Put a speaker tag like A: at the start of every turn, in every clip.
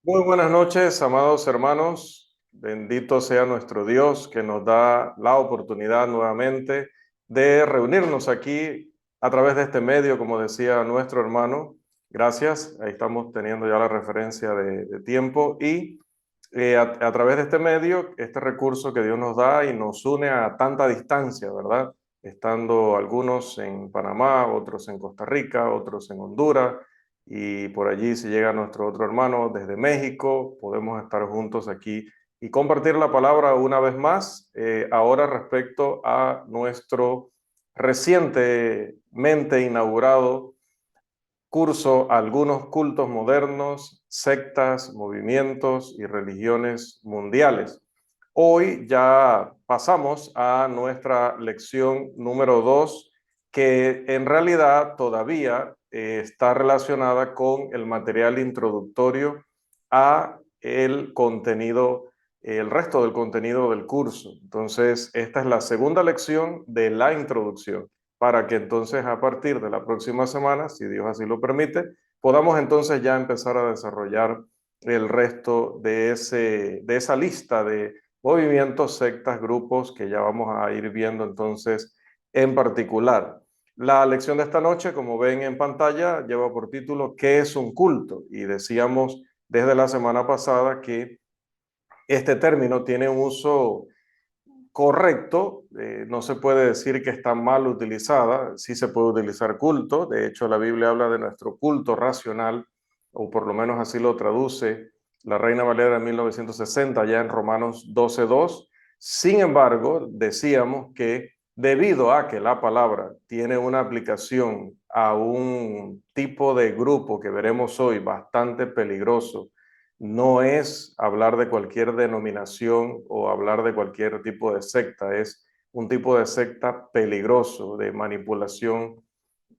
A: Muy buenas noches, amados hermanos. Bendito sea nuestro Dios que nos da la oportunidad nuevamente de reunirnos aquí a través de este medio, como decía nuestro hermano. Gracias. Ahí estamos teniendo ya la referencia de tiempo y a través de este medio, este recurso que Dios nos da y nos une a tanta distancia, ¿verdad? Estando algunos en Panamá, otros en Costa Rica, otros en Honduras y por allí si llega nuestro otro hermano desde México, podemos estar juntos aquí y compartir la palabra una vez más, ahora respecto a nuestro recientemente inaugurado curso Algunos cultos modernos, sectas, movimientos y religiones mundiales. Hoy ya pasamos a nuestra lección número 2, que en realidad todavía está relacionada con el material introductorio a el contenido, el resto del contenido del curso. Entonces, esta es la segunda lección de la introducción, para que entonces a partir de la próxima semana, si Dios así lo permite, podamos entonces ya empezar a desarrollar el resto de esa lista de movimientos, sectas, grupos que ya vamos a ir viendo entonces en particular. La lección de esta noche, como ven en pantalla, lleva por título ¿Qué es un culto? Y decíamos desde la semana pasada que este término tiene un uso correcto, no se puede decir que está mal utilizada, sí se puede utilizar culto, de hecho la Biblia habla de nuestro culto racional, o por lo menos así lo traduce la Reina Valera de 1960 ya en Romanos 12:2. Sin embargo, decíamos que debido a que la palabra tiene una aplicación a un tipo de grupo que veremos hoy bastante peligroso, no es hablar de cualquier denominación o hablar de cualquier tipo de secta, es un tipo de secta peligroso, de manipulación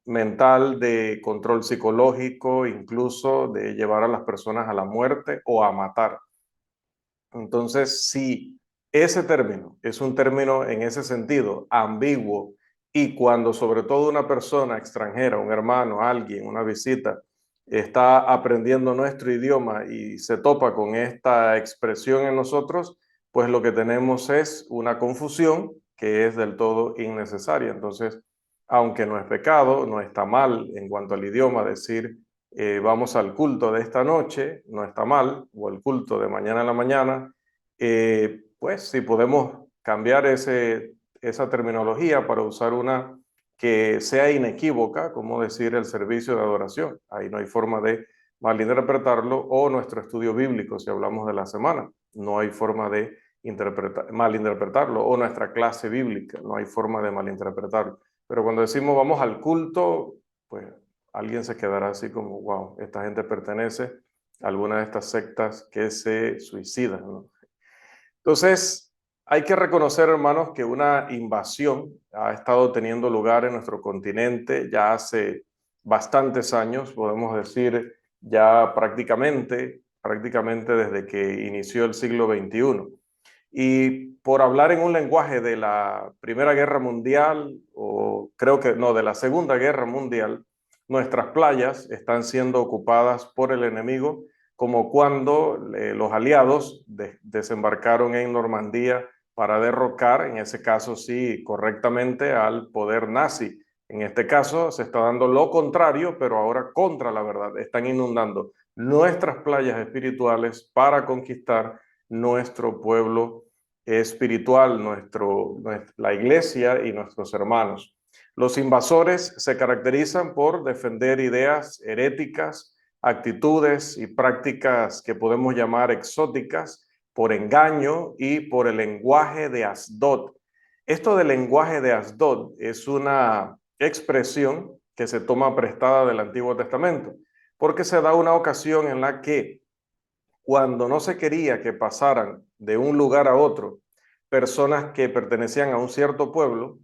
A: mental, de control psicológico, incluso de llevar a las personas a la muerte o a matar. Entonces, si ese término es un término en ese sentido ambiguo y cuando sobre todo una persona extranjera, un hermano, alguien, una visita, está aprendiendo nuestro idioma y se topa con esta expresión en nosotros, pues lo que tenemos es una confusión que es del todo innecesaria. Entonces, aunque no es pecado, no está mal en cuanto al idioma decir vamos al culto de esta noche, no está mal, o el culto de mañana en la mañana, pues si podemos cambiar esa terminología para usar una que sea inequívoca, como decir el servicio de adoración. Ahí no hay forma de malinterpretarlo, o nuestro estudio bíblico, si hablamos de la semana, no hay forma de malinterpretarlo, o nuestra clase bíblica, no hay forma de malinterpretarlo. Pero cuando decimos vamos al culto, pues alguien se quedará así como, wow, esta gente pertenece a alguna de estas sectas que se suicidan, ¿no? Entonces, hay que reconocer, hermanos, que una invasión ha estado teniendo lugar en nuestro continente ya hace bastantes años, podemos decir ya prácticamente desde que inició el siglo XXI. Y por hablar en un lenguaje de la Primera Guerra Mundial, o creo que no, de la Segunda Guerra Mundial, nuestras playas están siendo ocupadas por el enemigo, como cuando los aliados desembarcaron en Normandía para derrocar, en ese caso sí, correctamente, al poder nazi. En este caso se está dando lo contrario, pero ahora contra la verdad. Están inundando nuestras playas espirituales para conquistar nuestro pueblo espiritual, la iglesia y nuestros hermanos. Los invasores se caracterizan por defender ideas heréticas, actitudes y prácticas que podemos llamar exóticas, por engaño y por el lenguaje de Asdod. Esto del lenguaje de Asdod es una expresión que se toma prestada del Antiguo Testamento, porque se da una ocasión en la que cuando no se quería que pasaran de un lugar a otro personas que pertenecían a un cierto pueblo,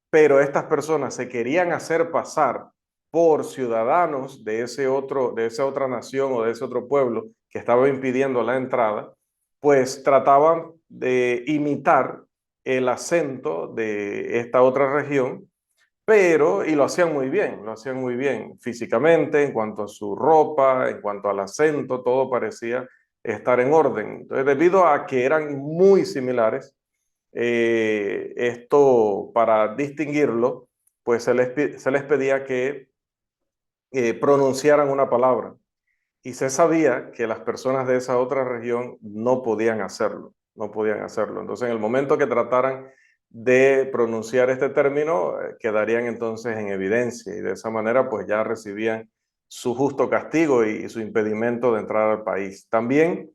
A: pero estas personas se querían hacer pasar por ciudadanos de esa otra nación o de ese otro pueblo que estaba impidiendo la entrada, pues trataban de imitar el acento de esta otra región, pero, y lo hacían muy bien físicamente, en cuanto a su ropa, en cuanto al acento, todo parecía estar en orden. Entonces, debido a que eran muy similares, esto para distinguirlo, pues se les pedía que pronunciaran una palabra. Y se sabía que las personas de esa otra región no podían hacerlo, no podían hacerlo. Entonces, en el momento que trataran de pronunciar este término, quedarían entonces en evidencia y de esa manera pues ya recibían su justo castigo y su impedimento de entrar al país. También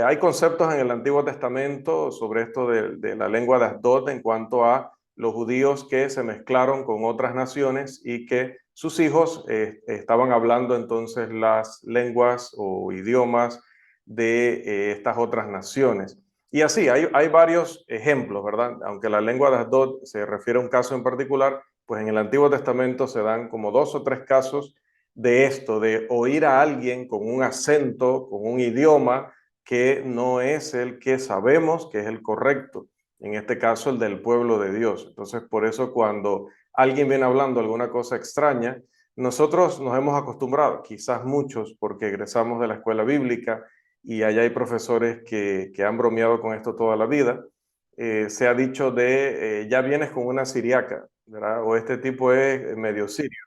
A: hay conceptos en el Antiguo Testamento sobre esto de la lengua de Asdod en cuanto a los judíos que se mezclaron con otras naciones y que sus hijos estaban hablando entonces las lenguas o idiomas de estas otras naciones. Y así, hay varios ejemplos, ¿verdad? Aunque la lengua de Asdod se refiere a un caso en particular, pues en el Antiguo Testamento se dan como 2 o 3 casos de esto, de oír a alguien con un acento, con un idioma que no es el que sabemos que es el correcto. En este caso, el del pueblo de Dios. Entonces, por eso cuando alguien viene hablando alguna cosa extraña, nosotros nos hemos acostumbrado, quizás muchos, porque egresamos de la escuela bíblica y allá hay profesores que han bromeado con esto toda la vida. Se ha dicho de ya vienes con una siriaca, ¿verdad? O este tipo es medio sirio.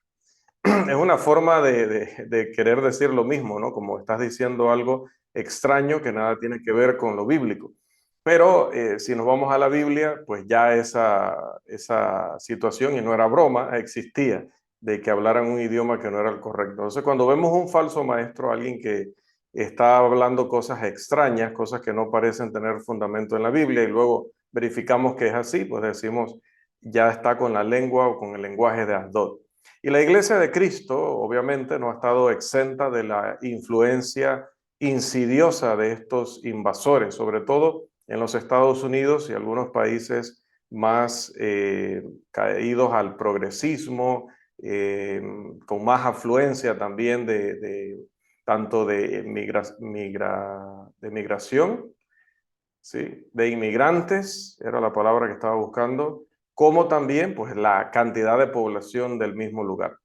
A: Es una forma de querer decir lo mismo, ¿no? Como estás diciendo algo extraño que nada tiene que ver con lo bíblico. Pero si nos vamos a la Biblia, pues ya esa situación, y no era broma, existía, de que hablaran un idioma que no era el correcto. Entonces, cuando vemos un falso maestro, alguien que está hablando cosas extrañas, cosas que no parecen tener fundamento en la Biblia, y luego verificamos que es así, pues decimos, ya está con la lengua o con el lenguaje de Asdod. Y la Iglesia de Cristo, obviamente, no ha estado exenta de la influencia insidiosa de estos invasores, sobre todo en los Estados Unidos y algunos países más caídos al progresismo, con más afluencia también tanto de migración, ¿sí? De inmigrantes, era la palabra que estaba buscando, como también pues, la cantidad de población del mismo lugar.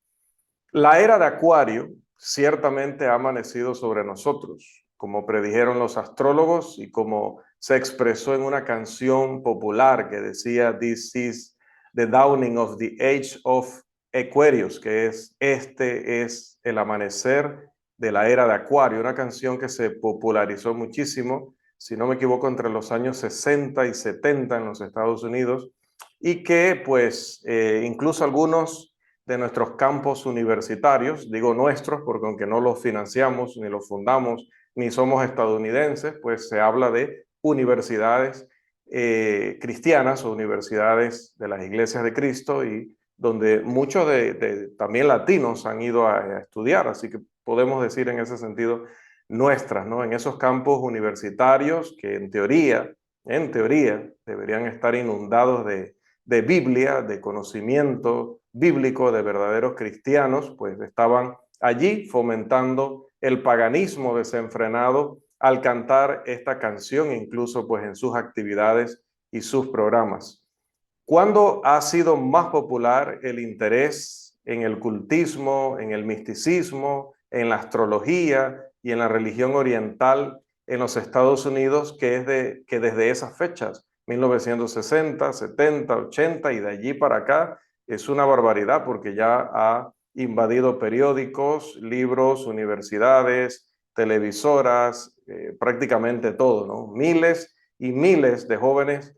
A: La era de Acuario ciertamente ha amanecido sobre nosotros, como predijeron los astrólogos y como se expresó en una canción popular que decía "This is the dawning of the age of Aquarius", que es "Este es el amanecer de la era de Acuario", una canción que se popularizó muchísimo, si no me equivoco, entre los años 60 y 70 en los Estados Unidos, y que pues incluso algunos de nuestros campos universitarios, digo nuestros porque aunque no los financiamos, ni los fundamos, ni somos estadounidenses, pues se habla de universidades cristianas o universidades de las iglesias de Cristo y donde muchos también latinos han ido a estudiar, así que podemos decir en ese sentido nuestras, ¿no? En esos campos universitarios que en teoría deberían estar inundados de Biblia, de conocimiento bíblico, de verdaderos cristianos, pues estaban allí fomentando el paganismo desenfrenado al cantar esta canción, incluso pues en sus actividades y sus programas. ¿Cuándo ha sido más popular el interés en el cultismo, en el misticismo, en la astrología y en la religión oriental en los Estados Unidos que desde esas fechas, 1960, 70, 80 y de allí para acá? Es una barbaridad porque ya ha invadido periódicos, libros, universidades, televisoras, prácticamente todo, ¿no? Miles y miles de jóvenes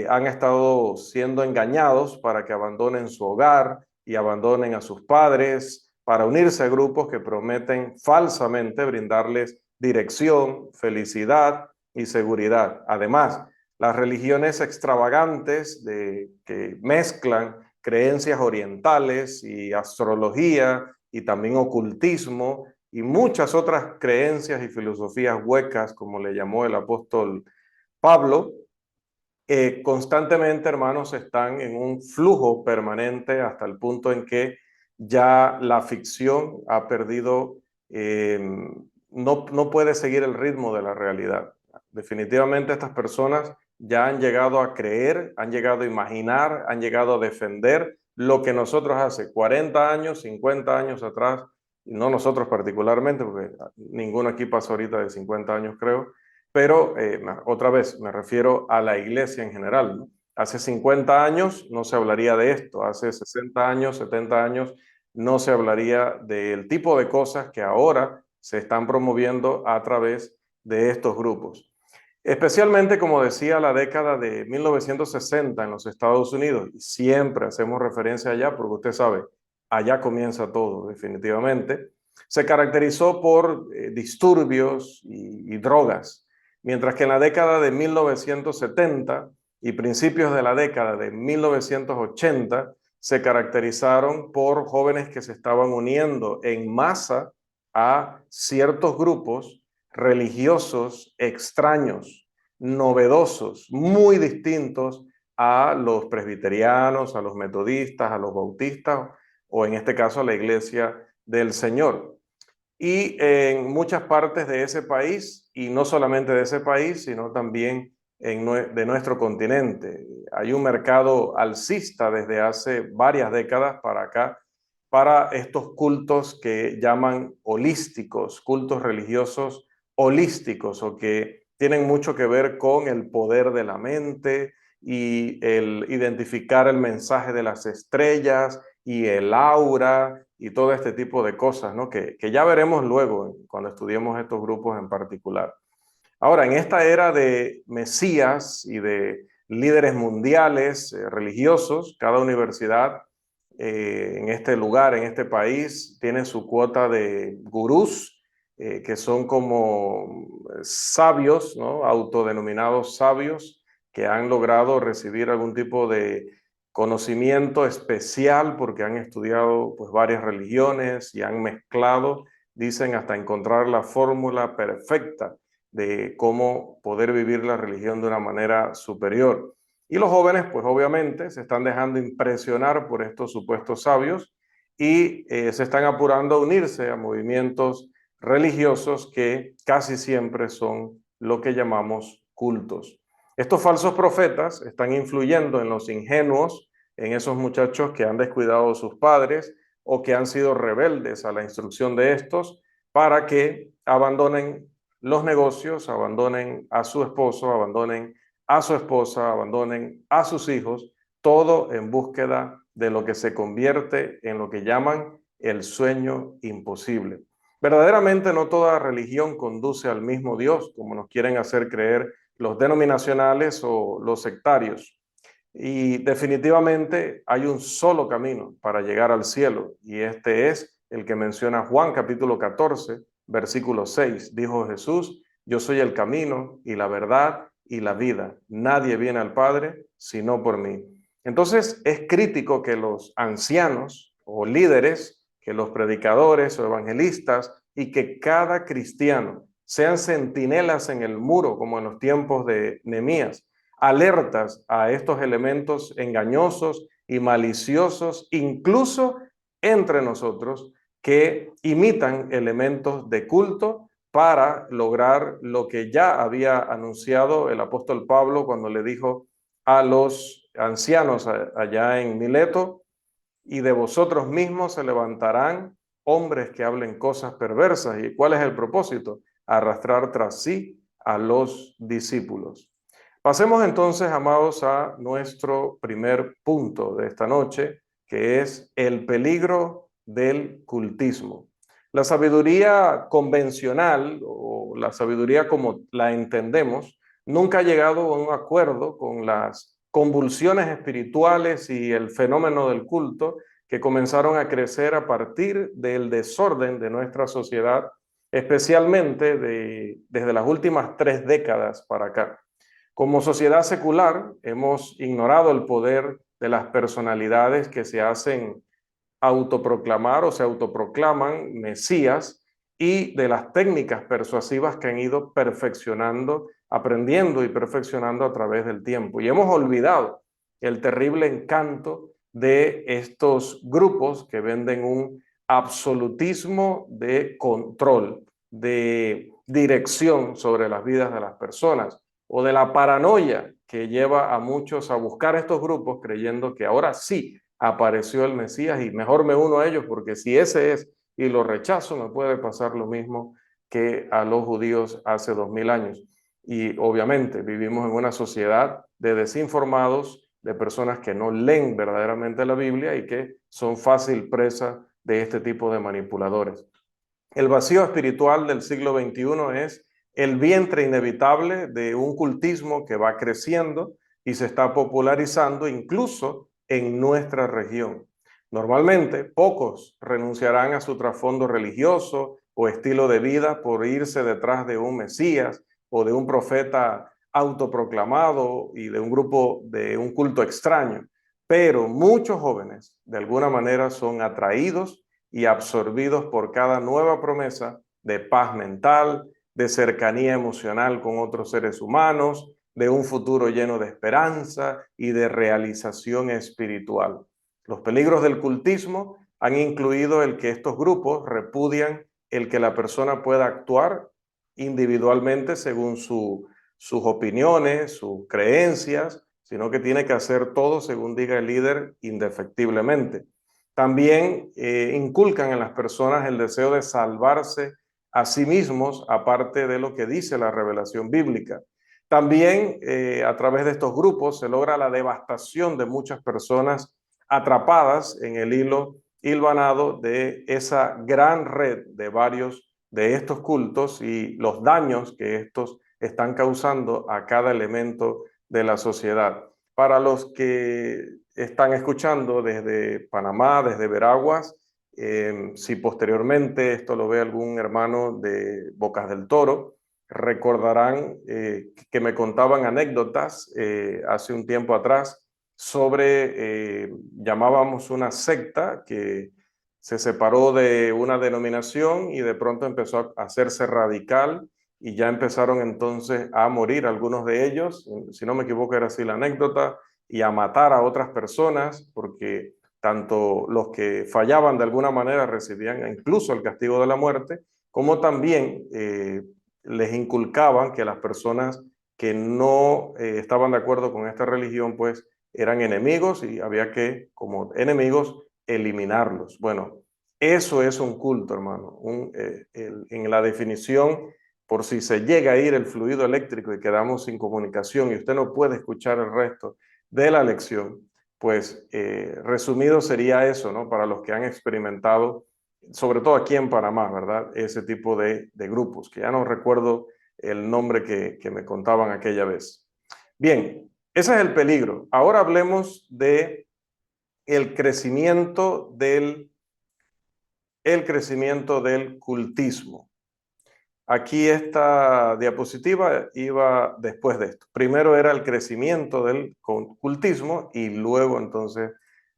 A: han estado siendo engañados para que abandonen su hogar y abandonen a sus padres para unirse a grupos que prometen falsamente brindarles dirección, felicidad y seguridad. Además, las religiones extravagantes que mezclan creencias orientales y astrología y también ocultismo y muchas otras creencias y filosofías huecas, como le llamó el apóstol Pablo, constantemente, hermanos, están en un flujo permanente hasta el punto en que ya la ficción ha perdido, no puede seguir el ritmo de la realidad. Definitivamente estas personas ya han llegado a creer, han llegado a imaginar, han llegado a defender lo que nosotros hace 40 años, 50 años atrás y no nosotros particularmente, porque ninguno aquí pasó ahorita de 50 años, creo, pero otra vez me refiero a la iglesia en general, ¿no? Hace 50 años no se hablaría de esto, hace 60 años, 70 años no se hablaría del tipo de cosas que ahora se están promoviendo a través de estos grupos. Especialmente, como decía, la década de 1960 en los Estados Unidos, y siempre hacemos referencia allá porque usted sabe, allá comienza todo definitivamente, se caracterizó por disturbios y drogas, mientras que en la década de 1970 y principios de la década de 1980 se caracterizaron por jóvenes que se estaban uniendo en masa a ciertos grupos religiosos extraños, novedosos, muy distintos a los presbiterianos, a los metodistas, a los bautistas o en este caso a la Iglesia del Señor. Y en muchas partes de ese país, y no solamente de ese país, sino también de nuestro continente. Hay un mercado alcista desde hace varias décadas para acá para estos cultos que llaman holísticos, cultos religiosos holísticos o que tienen mucho que ver con el poder de la mente y el identificar el mensaje de las estrellas y el aura y todo este tipo de cosas, ¿no? Que ya veremos luego cuando estudiemos estos grupos en particular. Ahora, en esta era de mesías y de líderes mundiales religiosos, cada universidad en este lugar, en este país, tiene su cuota de gurús, que son como sabios, ¿no? Autodenominados sabios, que han logrado recibir algún tipo de conocimiento especial porque han estudiado pues, varias religiones y han mezclado, dicen, hasta encontrar la fórmula perfecta de cómo poder vivir la religión de una manera superior. Y los jóvenes, pues obviamente, se están dejando impresionar por estos supuestos sabios y se están apurando a unirse a movimientos religiosos que casi siempre son lo que llamamos cultos. Estos falsos profetas están influyendo en los ingenuos, en esos muchachos que han descuidado a sus padres o que han sido rebeldes a la instrucción de estos para que abandonen los negocios, abandonen a su esposo, abandonen a su esposa, abandonen a sus hijos, todo en búsqueda de lo que se convierte en lo que llaman el sueño imposible. Verdaderamente no toda religión conduce al mismo Dios, como nos quieren hacer creer los denominacionales o los sectarios. Y definitivamente hay un solo camino para llegar al cielo, y este es el que menciona Juan capítulo 14, versículo 6. Dijo Jesús: yo soy el camino y la verdad y la vida. Nadie viene al Padre sino por mí. Entonces es crítico que los ancianos o líderes, que los predicadores o evangelistas y que cada cristiano sean centinelas en el muro como en los tiempos de Nehemías, alertas a estos elementos engañosos y maliciosos, incluso entre nosotros, que imitan elementos de culto para lograr lo que ya había anunciado el apóstol Pablo cuando le dijo a los ancianos allá en Mileto: y de vosotros mismos se levantarán hombres que hablen cosas perversas. ¿Y cuál es el propósito? Arrastrar tras sí a los discípulos. Pasemos entonces, amados, a nuestro primer punto de esta noche, que es el peligro del cultismo. La sabiduría convencional o la sabiduría como la entendemos nunca ha llegado a un acuerdo con las convulsiones espirituales y el fenómeno del culto que comenzaron a crecer a partir del desorden de nuestra sociedad, especialmente desde las últimas 3 décadas para acá. Como sociedad secular, hemos ignorado el poder de las personalidades que se hacen autoproclamar o se autoproclaman mesías y de las técnicas persuasivas que han ido perfeccionando, aprendiendo y perfeccionando a través del tiempo. Y hemos olvidado el terrible encanto de estos grupos que venden un absolutismo de control, de dirección sobre las vidas de las personas, o de la paranoia que lleva a muchos a buscar estos grupos creyendo que ahora sí apareció el Mesías y mejor me uno a ellos porque si ese es y lo rechazo, me puede pasar lo mismo que a los judíos hace 2000 años. Y obviamente vivimos en una sociedad de desinformados, de personas que no leen verdaderamente la Biblia y que son fácil presa de este tipo de manipuladores. El vacío espiritual del siglo XXI es el vientre inevitable de un cultismo que va creciendo y se está popularizando incluso en nuestra región. Normalmente, pocos renunciarán a su trasfondo religioso o estilo de vida por irse detrás de un Mesías o de un profeta autoproclamado y de un grupo, de un culto extraño. Pero muchos jóvenes, de alguna manera, son atraídos y absorbidos por cada nueva promesa de paz mental, de cercanía emocional con otros seres humanos, de un futuro lleno de esperanza y de realización espiritual. Los peligros del cultismo han incluido el que estos grupos repudian el que la persona pueda actuar individualmente según sus opiniones, sus creencias, sino que tiene que hacer todo según diga el líder indefectiblemente. También inculcan en las personas el deseo de salvarse a sí mismos, aparte de lo que dice la revelación bíblica. También a través de estos grupos se logra la devastación de muchas personas atrapadas en el hilo hilvanado de esa gran red de varios de estos cultos y los daños que estos están causando a cada elemento de la sociedad. Para los que están escuchando desde Panamá, desde Veraguas, si posteriormente esto lo ve algún hermano de Bocas del Toro, recordarán que me contaban anécdotas hace un tiempo atrás sobre, llamábamos una secta que se separó de una denominación y de pronto empezó a hacerse radical y ya empezaron entonces a morir algunos de ellos, si no me equivoco era así la anécdota, y a matar a otras personas, porque tanto los que fallaban de alguna manera recibían incluso el castigo de la muerte, como también les inculcaban que las personas que no estaban de acuerdo con esta religión, pues eran enemigos y había que, como enemigos, eliminarlos. Bueno, eso es un culto, hermano. En la definición, por si se llega a ir el fluido eléctrico y quedamos sin comunicación y usted no puede escuchar el resto de la lección, pues resumido sería eso, ¿no? Para los que han experimentado, sobre todo aquí en Panamá, ¿verdad? Ese tipo de grupos, que ya no recuerdo el nombre que me contaban aquella vez. Bien, ese es el peligro. Ahora hablemos de el crecimiento del cultismo. Aquí esta diapositiva iba después de esto. Primero era el crecimiento del cultismo y luego entonces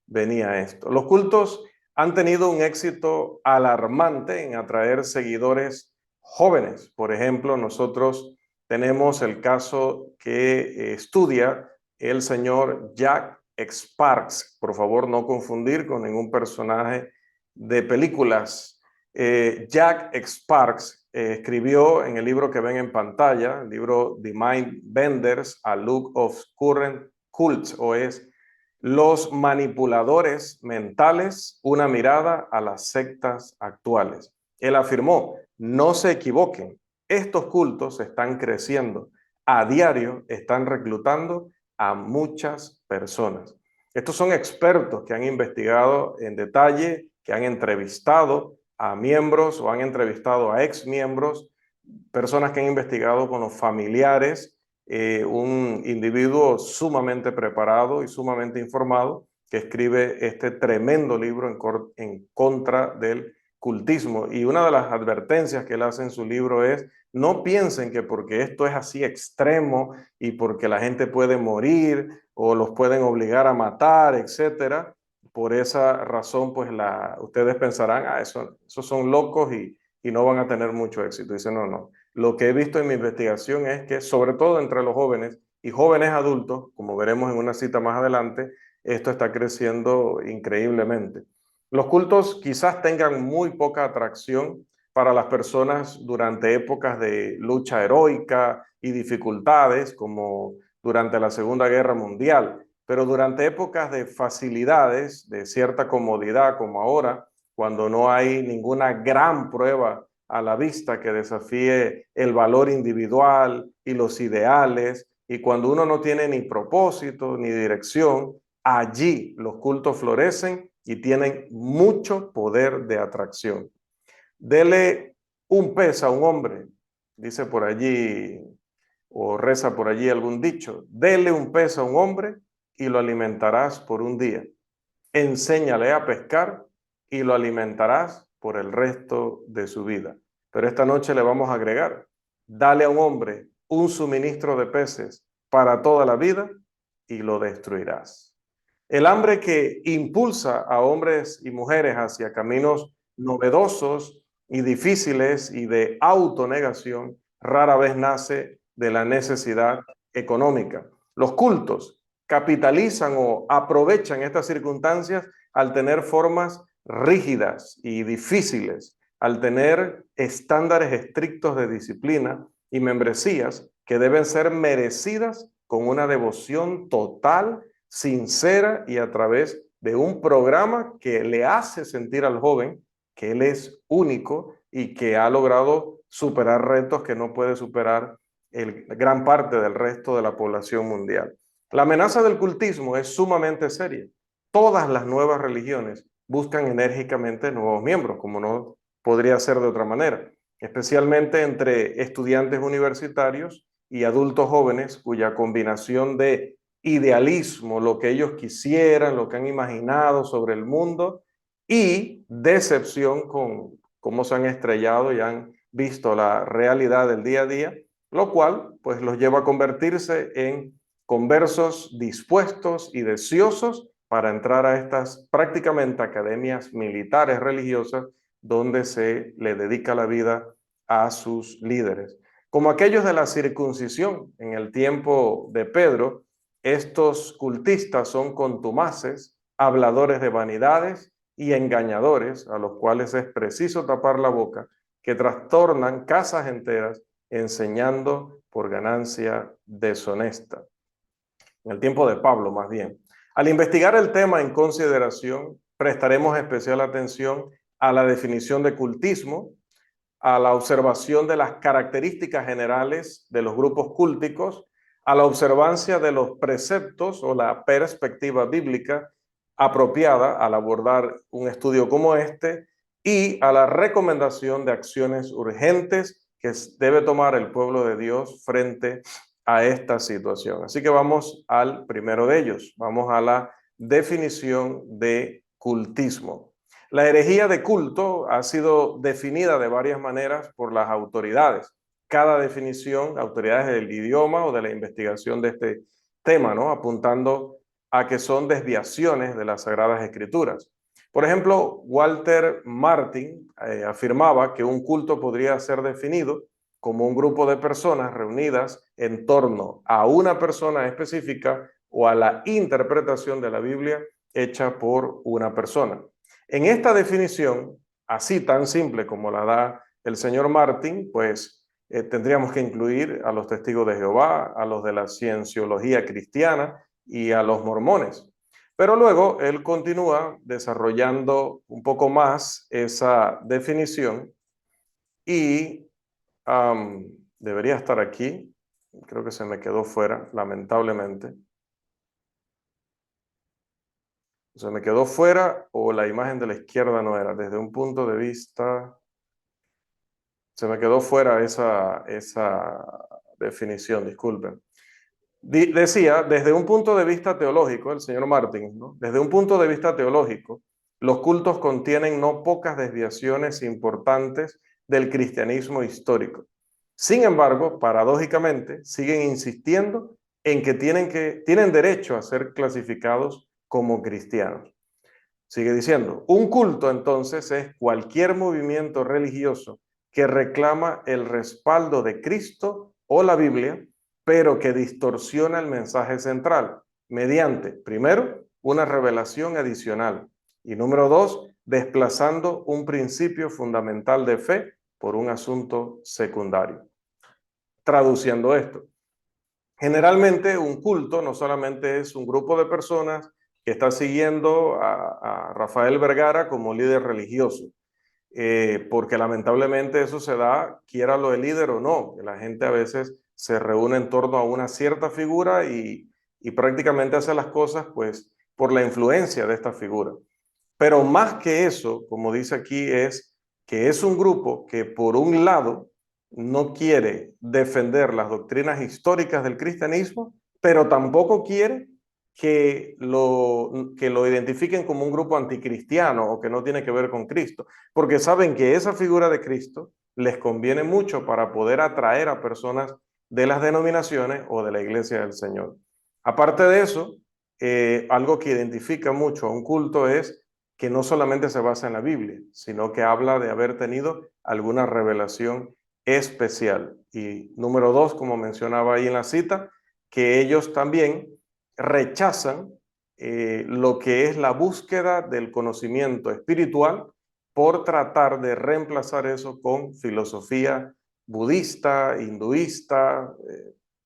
A: venía esto. Los cultos han tenido un éxito alarmante en atraer seguidores jóvenes. Por ejemplo, nosotros tenemos el caso que estudia el señor Jack Sparks. Por favor, no confundir con ningún personaje de películas. Jack Sparks escribió en el libro que ven en pantalla, el libro The Mind Benders, A Look of Current Cults, o es Los manipuladores mentales, una mirada a las sectas actuales. Él afirmó, no se equivoquen, estos cultos están creciendo, a diario están reclutando a muchas personas. Estos son expertos que han investigado en detalle, que han entrevistado a miembros o han entrevistado a ex miembros, personas que han investigado con los familiares, un individuo sumamente preparado y sumamente informado que escribe este tremendo libro en contra del cultismo. Y una de las advertencias que él hace en su libro es, no piensen que porque esto es así extremo y porque la gente puede morir o los pueden obligar a matar, etcétera, por esa razón, pues ustedes pensarán, esos son locos y no van a tener mucho éxito. Dice, no, no. Lo que he visto en mi investigación es que, sobre todo entre los jóvenes y jóvenes adultos, como veremos en una cita más adelante, esto está creciendo increíblemente. Los cultos quizás tengan muy poca atracción para las personas durante épocas de lucha heroica y dificultades, como durante la Segunda Guerra Mundial, pero durante épocas de facilidades, de cierta comodidad como ahora, cuando no hay ninguna gran prueba a la vista que desafíe el valor individual y los ideales, y cuando uno no tiene ni propósito ni dirección, allí los cultos florecen y tienen mucho poder de atracción. Dele un pez a un hombre, dice por allí, o reza por allí algún dicho, dele un pez a un hombre y lo alimentarás por un día. Enséñale a pescar y lo alimentarás por el resto de su vida. Pero esta noche le vamos a agregar, dale a un hombre un suministro de peces para toda la vida y lo destruirás. El hambre que impulsa a hombres y mujeres hacia caminos novedosos y difíciles y de autonegación rara vez nace de la necesidad económica. Los cultos capitalizan o aprovechan estas circunstancias al tener formas rígidas y difíciles, al tener estándares estrictos de disciplina y membresías que deben ser merecidas con una devoción total, sincera y a través de un programa que le hace sentir al joven que él es único y que ha logrado superar retos que no puede superar gran parte del resto de la población mundial. La amenaza del cultismo es sumamente seria. Todas las nuevas religiones buscan enérgicamente nuevos miembros, como no podría ser de otra manera, especialmente entre estudiantes universitarios y adultos jóvenes cuya combinación de idealismo, lo que ellos quisieran, lo que han imaginado sobre el mundo, y decepción con cómo se han estrellado y han visto la realidad del día a día, lo cual pues los lleva a convertirse en conversos dispuestos y deseosos para entrar a estas prácticamente academias militares religiosas donde se le dedica la vida a sus líderes. Como aquellos de la circuncisión en el tiempo de Pedro, estos cultistas son contumaces, habladores de vanidades y engañadores a los cuales es preciso tapar la boca, que trastornan casas enteras enseñando por ganancia deshonesta. En el tiempo de Pablo, más bien. Al investigar el tema en consideración, prestaremos especial atención a la definición de cultismo, a la observación de las características generales de los grupos cúlticos, a la observancia de los preceptos o la perspectiva bíblica apropiada al abordar un estudio como este y a la recomendación de acciones urgentes que debe tomar el pueblo de Dios frente a esta situación. Así que vamos al primero de ellos, vamos a la definición de cultismo. La herejía de culto ha sido definida de varias maneras por las autoridades. Cada definición, autoridades del idioma o de la investigación de este tema, ¿no? Apuntando a que son desviaciones de las Sagradas Escrituras. Por ejemplo, Walter Martin afirmaba que un culto podría ser definido como un grupo de personas reunidas en torno a una persona específica o a la interpretación de la Biblia hecha por una persona. En esta definición, así tan simple como la da el señor Martin, pues tendríamos que incluir a los testigos de Jehová, a los de la cienciología cristiana y a los mormones. Pero luego él continúa desarrollando un poco más esa definición y debería estar aquí. Creo que se me quedó fuera, lamentablemente. Se me quedó fuera o la imagen de la izquierda no era. Desde un punto de vista, se me quedó fuera esa definición, disculpen. Decía, desde un punto de vista teológico, el señor Martin, ¿no? Desde un punto de vista teológico, los cultos contienen no pocas desviaciones importantes del cristianismo histórico. Sin embargo, paradójicamente, siguen insistiendo en que tienen derecho a ser clasificados como cristianos. Sigue diciendo, un culto entonces es cualquier movimiento religioso que reclama el respaldo de Cristo o la Biblia, pero que distorsiona el mensaje central mediante, primero, una revelación adicional y número dos, desplazando un principio fundamental de fe por un asunto secundario. Traduciendo esto, generalmente un culto no solamente es un grupo de personas que está siguiendo a Rafael Vergara como líder religioso. Porque lamentablemente eso se da, quiera lo de líder o no, que la gente a veces se reúne en torno a una cierta figura y prácticamente hace las cosas pues por la influencia de esta figura. Pero más que eso, como dice aquí, es que es un grupo que por un lado no quiere defender las doctrinas históricas del cristianismo, pero tampoco quiere que lo identifiquen como un grupo anticristiano o que no tiene que ver con Cristo, porque saben que esa figura de Cristo les conviene mucho para poder atraer a personas de las denominaciones o de la iglesia del Señor. Aparte de eso, algo que identifica mucho a un culto es que no solamente se basa en la Biblia, sino que habla de haber tenido alguna revelación especial. Y número dos, como mencionaba ahí en la cita, que ellos también rechazan lo que es la búsqueda del conocimiento espiritual por tratar de reemplazar eso con filosofía budista, hinduista,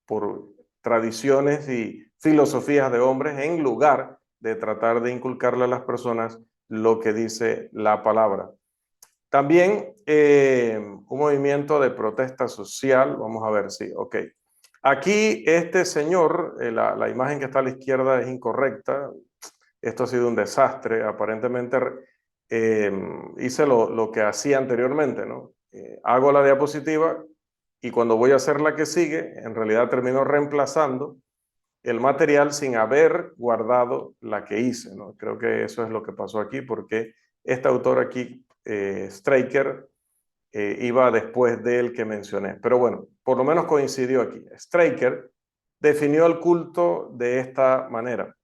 A: por tradiciones y filosofías de hombres, en lugar de tratar de inculcarle a las personas lo que dice la palabra. También un movimiento de protesta social, vamos a ver si, ok. Aquí este señor, la imagen que está a la izquierda es incorrecta, esto ha sido un desastre, aparentemente hice lo que hacía anteriormente, ¿no? Hago la diapositiva y cuando voy a hacer la que sigue, en realidad termino reemplazando el material sin haber guardado la que hice, ¿no? Creo que eso es lo que pasó aquí, porque este autor aquí, Straker, iba después del que mencioné. Pero bueno, por lo menos coincidió aquí. Straker definió el culto de esta manera.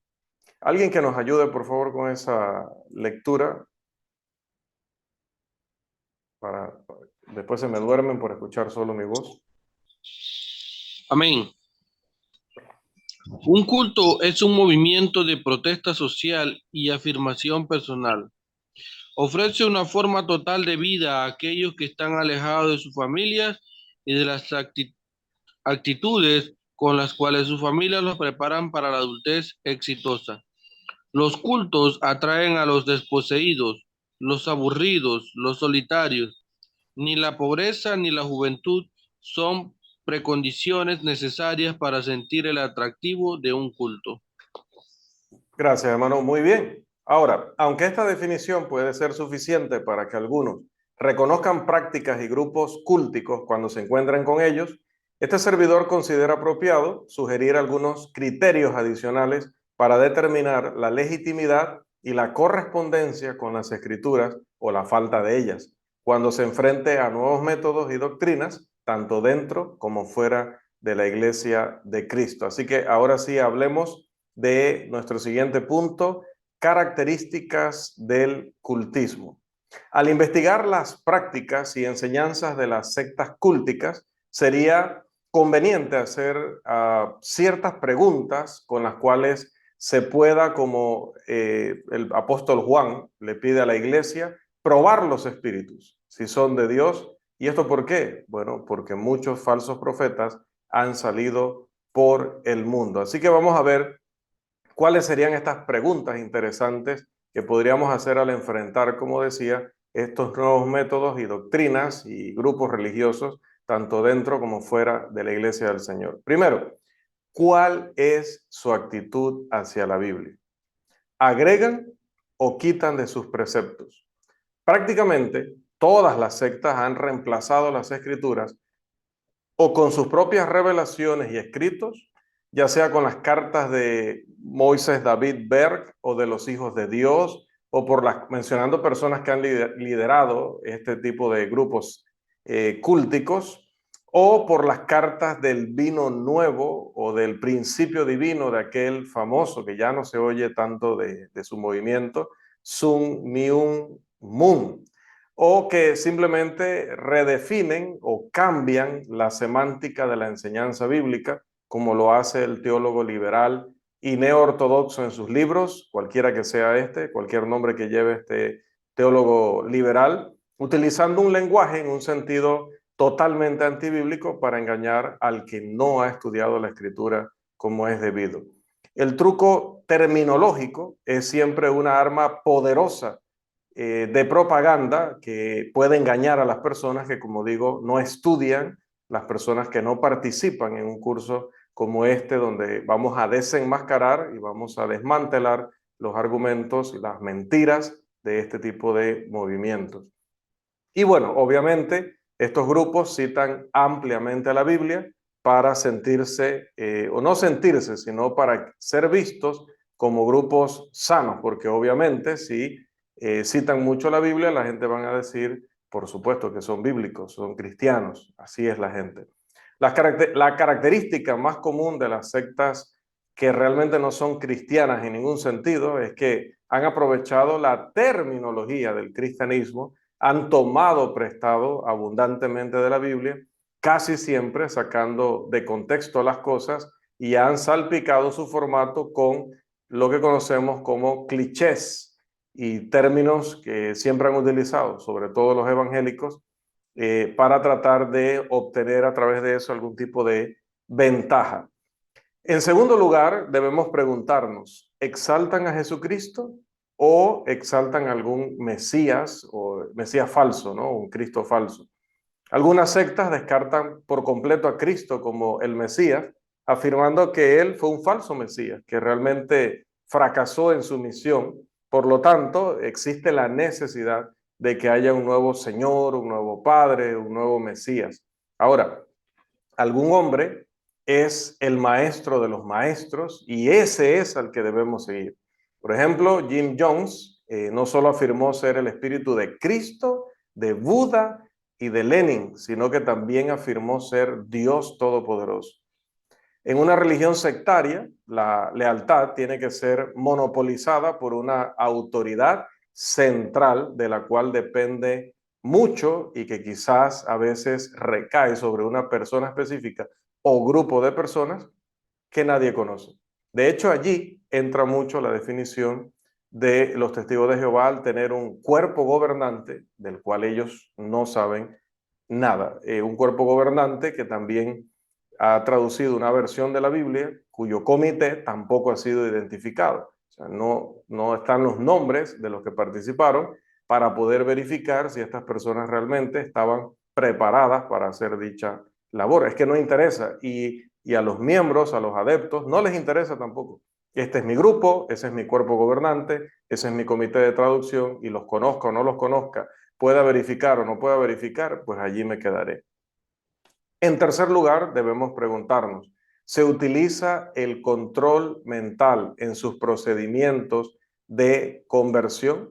A: Alguien que nos ayude, por favor, con esa lectura. Después se me duermen por escuchar solo mi voz.
B: Amén. Un culto es un movimiento de protesta social y afirmación personal. Ofrece una forma total de vida a aquellos que están alejados de sus familias y de las actitudes con las cuales sus familias los preparan para la adultez exitosa. Los cultos atraen a los desposeídos, los aburridos, los solitarios. Ni la pobreza ni la juventud son precondiciones necesarias para sentir el atractivo de un culto.
A: Gracias, hermano. Muy bien. Ahora, aunque esta definición puede ser suficiente para que algunos reconozcan prácticas y grupos cúlticos cuando se encuentren con ellos, este servidor considera apropiado sugerir algunos criterios adicionales para determinar la legitimidad y la correspondencia con las escrituras o la falta de ellas, cuando se enfrente a nuevos métodos y doctrinas, tanto dentro como fuera de la iglesia de Cristo. Así que ahora sí hablemos de nuestro siguiente punto, características del cultismo. Al investigar las prácticas y enseñanzas de las sectas cúlticas, sería conveniente hacer ciertas preguntas con las cuales se pueda, como el apóstol Juan le pide a la iglesia, probar los espíritus, si son de Dios. ¿Y esto por qué? Bueno, porque muchos falsos profetas han salido por el mundo. Así que vamos a ver ¿cuáles serían estas preguntas interesantes que podríamos hacer al enfrentar, como decía, estos nuevos métodos y doctrinas y grupos religiosos, tanto dentro como fuera de la iglesia del Señor? Primero, ¿cuál es su actitud hacia la Biblia? ¿Agregan o quitan de sus preceptos? Prácticamente todas las sectas han reemplazado las escrituras o con sus propias revelaciones y escritos, ya sea con las cartas de Moisés David Berg o de los hijos de Dios, o por mencionando personas que han liderado este tipo de grupos cúlticos, o por las cartas del vino nuevo o del principio divino de aquel famoso que ya no se oye tanto de su movimiento, Sun Myung Moon, o que simplemente redefinen o cambian la semántica de la enseñanza bíblica, como lo hace el teólogo liberal y neoortodoxo en sus libros, cualquiera que sea cualquier nombre que lleve este teólogo liberal, utilizando un lenguaje en un sentido totalmente antibíblico para engañar al que no ha estudiado la escritura como es debido. El truco terminológico es siempre una arma poderosa de propaganda que puede engañar a las personas que, como digo, no estudian, las personas que no participan en un curso como este, donde vamos a desenmascarar y vamos a desmantelar los argumentos y las mentiras de este tipo de movimientos. Y bueno, obviamente estos grupos citan ampliamente a la Biblia para sentirse, o no sentirse, sino para ser vistos como grupos sanos, porque obviamente si citan mucho la Biblia, la gente van a decir, por supuesto, que son bíblicos, son cristianos, así es la gente. La característica más común de las sectas que realmente no son cristianas en ningún sentido es que han aprovechado la terminología del cristianismo, han tomado prestado abundantemente de la Biblia, casi siempre sacando de contexto las cosas y han salpicado su formato con lo que conocemos como clichés y términos que siempre han utilizado, sobre todo los evangélicos, para tratar de obtener a través de eso algún tipo de ventaja. En segundo lugar, debemos preguntarnos, ¿exaltan a Jesucristo o exaltan algún Mesías o Mesías falso, ¿no? Un Cristo falso? Algunas sectas descartan por completo a Cristo como el Mesías, afirmando que él fue un falso Mesías, que realmente fracasó en su misión. Por lo tanto, existe la necesidad de que haya un nuevo Señor, un nuevo Padre, un nuevo Mesías. Ahora, algún hombre es el maestro de los maestros y ese es al que debemos seguir. Por ejemplo, Jim Jones no solo afirmó ser el espíritu de Cristo, de Buda y de Lenin, sino que también afirmó ser Dios Todopoderoso. En una religión sectaria, la lealtad tiene que ser monopolizada por una autoridad central de la cual depende mucho y que quizás a veces recae sobre una persona específica o grupo de personas que nadie conoce. De hecho, allí entra mucho la definición de los testigos de Jehová al tener un cuerpo gobernante del cual ellos no saben nada. Un cuerpo gobernante que también ha traducido una versión de la Biblia cuyo comité tampoco ha sido identificado. O sea, no están los nombres de los que participaron para poder verificar si estas personas realmente estaban preparadas para hacer dicha labor. Es que no interesa y a los miembros, a los adeptos, no les interesa tampoco. Este es mi grupo, ese es mi cuerpo gobernante, ese es mi comité de traducción y los conozca o no los conozca, pueda verificar o no pueda verificar, pues allí me quedaré. En tercer lugar, debemos preguntarnos, ¿se utiliza el control mental en sus procedimientos de conversión?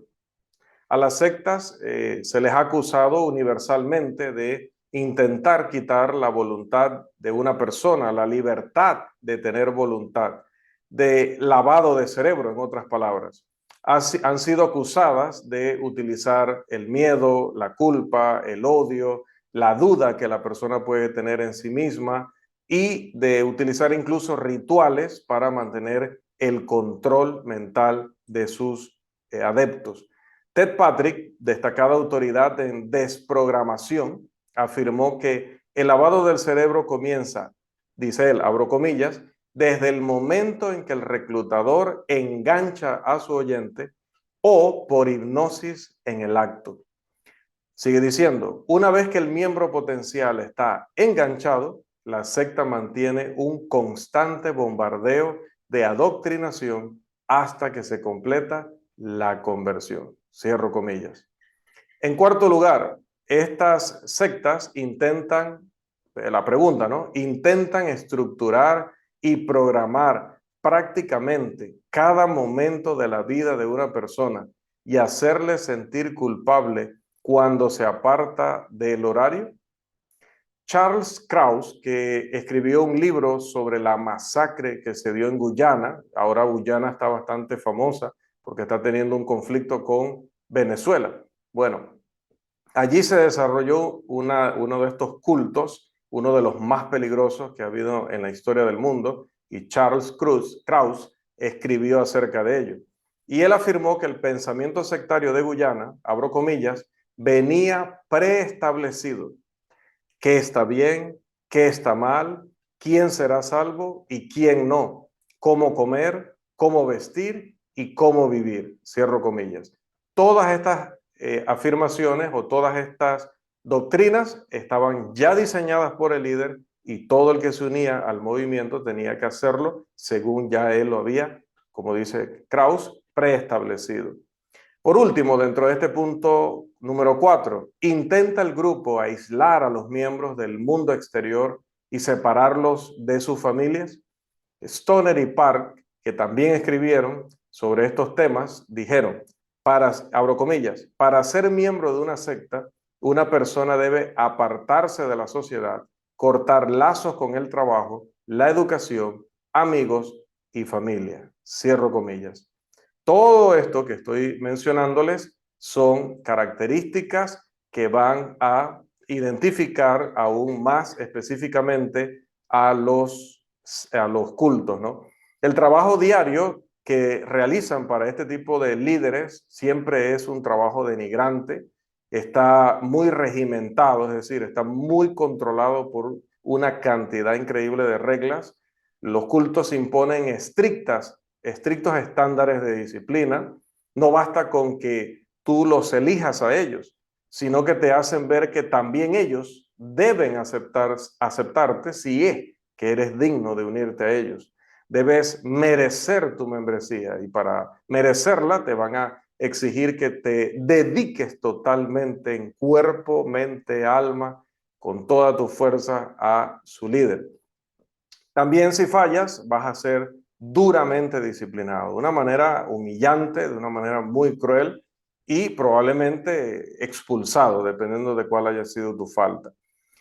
A: A las sectas se les ha acusado universalmente de intentar quitar la voluntad de una persona, la libertad de tener voluntad, de lavado de cerebro, en otras palabras. Han sido acusadas de utilizar el miedo, la culpa, el odio, la duda que la persona puede tener en sí misma y de utilizar incluso rituales para mantener el control mental de sus adeptos. Ted Patrick, destacada autoridad en desprogramación, afirmó que el lavado del cerebro comienza, dice él, abro comillas, desde el momento en que el reclutador engancha a su oyente o por hipnosis en el acto. Sigue diciendo, una vez que el miembro potencial está enganchado, la secta mantiene un constante bombardeo de adoctrinación hasta que se completa la conversión. Cierro comillas. En cuarto lugar, estas sectas intentan, la pregunta, ¿no? Intentan estructurar y programar prácticamente cada momento de la vida de una persona y hacerle sentir culpable cuando se aparta del horario. Charles Kraus, que escribió un libro sobre la masacre que se dio en Guyana, ahora Guyana está bastante famosa porque está teniendo un conflicto con Venezuela. Bueno, allí se desarrolló uno de estos cultos, uno de los más peligrosos que ha habido en la historia del mundo, y Charles Kraus escribió acerca de ello. Y él afirmó que el pensamiento sectario de Guyana, abro comillas, venía preestablecido. ¿Qué está bien? ¿Qué está mal? ¿Quién será salvo y quién no? ¿Cómo comer? cómo vestir y cómo vivir, cierro comillas. Todas estas afirmaciones o todas estas doctrinas estaban ya diseñadas por el líder y todo el que se unía al movimiento tenía que hacerlo según ya él lo había, como dice Krauss, preestablecido. Por último, dentro de este punto número 4, intenta el grupo aislar a los miembros del mundo exterior y separarlos de sus familias. Stoner y Park, que también escribieron sobre estos temas, dijeron, abro comillas, para ser miembro de una secta, una persona debe apartarse de la sociedad, cortar lazos con el trabajo, la educación, amigos y familia. Cierro comillas. Todo esto que estoy mencionándoles son características que van a identificar aún más específicamente a los cultos, ¿no? El trabajo diario que realizan para este tipo de líderes siempre es un trabajo denigrante, está muy regimentado, es decir, está muy controlado por una cantidad increíble de reglas. Los cultos imponen estrictos estándares de disciplina. No basta con que tú los elijas a ellos, sino que te hacen ver que también ellos deben aceptarte si es que eres digno de unirte a ellos. Debes merecer tu membresía y para merecerla te van a exigir que te dediques totalmente en cuerpo, mente, alma, con toda tu fuerza a su líder. También si fallas, vas a ser duramente disciplinado, de una manera humillante, de una manera muy cruel y probablemente expulsado, dependiendo de cuál haya sido tu falta.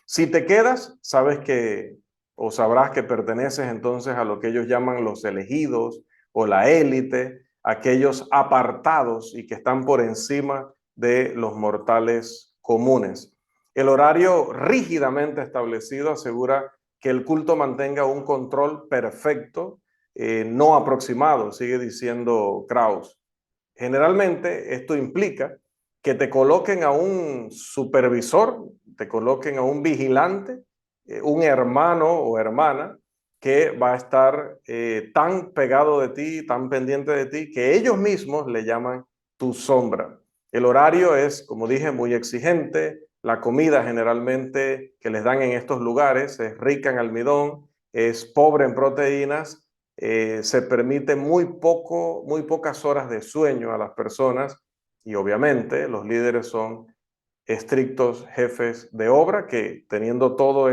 A: Si te quedas, sabes que o sabrás que perteneces entonces a lo que ellos llaman los elegidos o la élite, aquellos apartados y que están por encima de los mortales comunes. El horario rígidamente establecido asegura que el culto mantenga un control perfecto, no aproximado, sigue diciendo Krauss. Generalmente esto implica que te coloquen a un supervisor, te coloquen a un vigilante, un hermano o hermana que va a estar tan pegado de ti, tan pendiente de ti, que ellos mismos le llaman tu sombra. El horario es, como dije, muy exigente. La comida generalmente que les dan en estos lugares es rica en almidón, es pobre en proteínas, se permite muy pocas horas de sueño a las personas y obviamente los líderes son estrictos jefes de obra que teniendo toda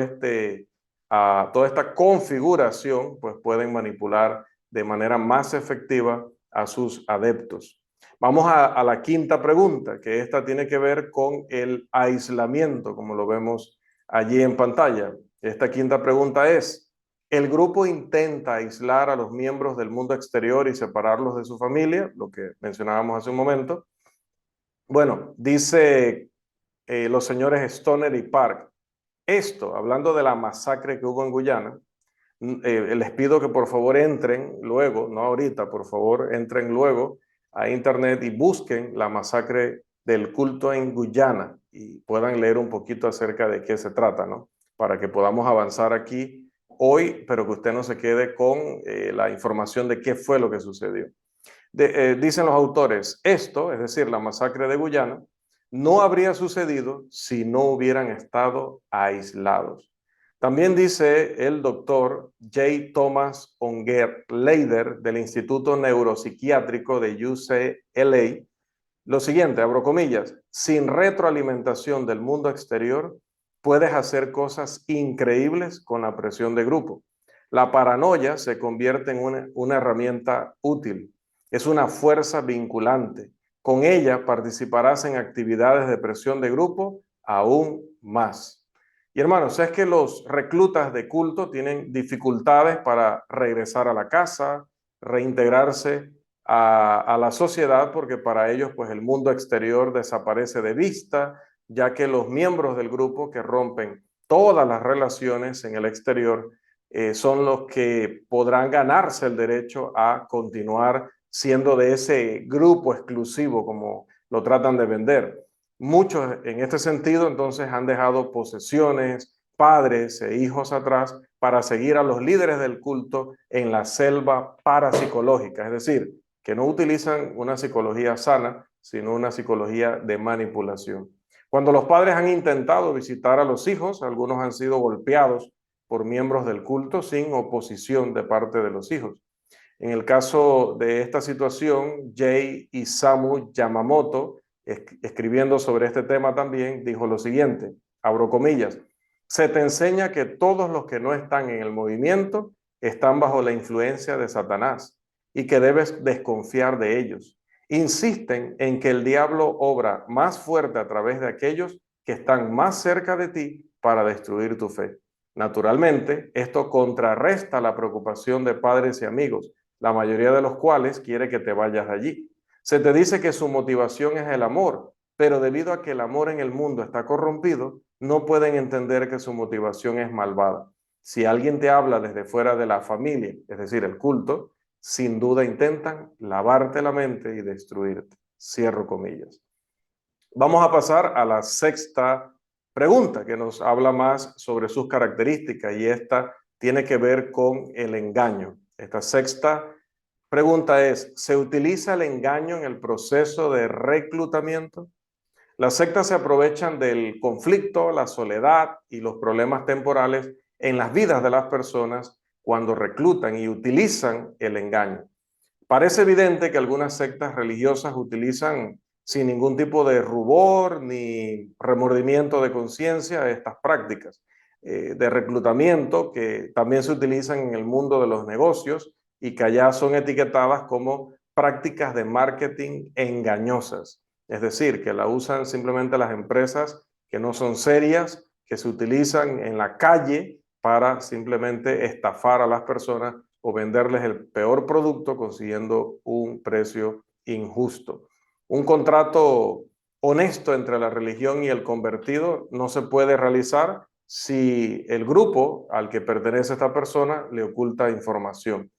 A: esta configuración, pues pueden manipular de manera más efectiva a sus adeptos. Vamos a la quinta pregunta, que esta tiene que ver con el aislamiento, como lo vemos allí en pantalla. Esta quinta pregunta es, ¿el grupo intenta aislar a los miembros del mundo exterior y separarlos de su familia? Lo que mencionábamos hace un momento. Bueno, dice los señores Stoner y Park. Esto, hablando de la masacre que hubo en Guyana, les pido que por favor entren luego, no ahorita, por favor, entren luego a internet y busquen la masacre del culto en Guyana y puedan leer un poquito acerca de qué se trata, ¿no? Para que podamos avanzar aquí hoy, pero que usted no se quede con la información de qué fue lo que sucedió. Dicen los autores, esto, es decir, la masacre de Guyana, no habría sucedido si no hubieran estado aislados. También dice el doctor J. Thomas Ungerleider del Instituto Neuropsiquiátrico de UCLA lo siguiente, abro comillas, sin retroalimentación del mundo exterior, puedes hacer cosas increíbles con la presión de grupo. La paranoia se convierte en una herramienta útil. Es una fuerza vinculante. Con ella participarás en actividades de presión de grupo aún más. Y hermanos, es que los reclutas de culto tienen dificultades para regresar a la casa, reintegrarse a la sociedad, porque para ellos pues el mundo exterior desaparece de vista, ya que los miembros del grupo que rompen todas las relaciones en el exterior son los que podrán ganarse el derecho a continuar siendo de ese grupo exclusivo como lo tratan de vender. Muchos en este sentido entonces han dejado posesiones, padres e hijos atrás para seguir a los líderes del culto en la selva parapsicológica, es decir, que no utilizan una psicología sana, sino una psicología de manipulación. Cuando los padres han intentado visitar a los hijos, algunos han sido golpeados por miembros del culto sin oposición de parte de los hijos. En el caso de esta situación, Jay Isamu Yamamoto, escribiendo sobre este tema también, dijo lo siguiente, abro comillas, se te enseña que todos los que no están en el movimiento están bajo la influencia de Satanás y que debes desconfiar de ellos. Insisten en que el diablo obra más fuerte a través de aquellos que están más cerca de ti para destruir tu fe. Naturalmente, esto contrarresta la preocupación de padres y amigos, la mayoría de los cuales quiere que te vayas de allí. Se te dice que su motivación es el amor, pero debido a que el amor en el mundo está corrompido, no pueden entender que su motivación es malvada. Si alguien te habla desde fuera de la familia, es decir, el culto, sin duda intentan lavarte la mente y destruirte. Cierro comillas. Vamos a pasar a la sexta pregunta que nos habla más sobre sus características y esta tiene que ver con el engaño. Esta sexta pregunta es, ¿se utiliza el engaño en el proceso de reclutamiento? Las sectas se aprovechan del conflicto, la soledad y los problemas temporales en las vidas de las personas cuando reclutan y utilizan el engaño. Parece evidente que algunas sectas religiosas utilizan sin ningún tipo de rubor ni remordimiento de conciencia estas prácticas de reclutamiento que también se utilizan en el mundo de los negocios y que allá son etiquetadas como prácticas de marketing engañosas. Es decir, que la usan simplemente las empresas que no son serias, que se utilizan en la calle para simplemente estafar a las personas o venderles el peor producto consiguiendo un precio injusto. Un contrato honesto entre la religión y el convertido no se puede realizar si el grupo al que pertenece esta persona le oculta información,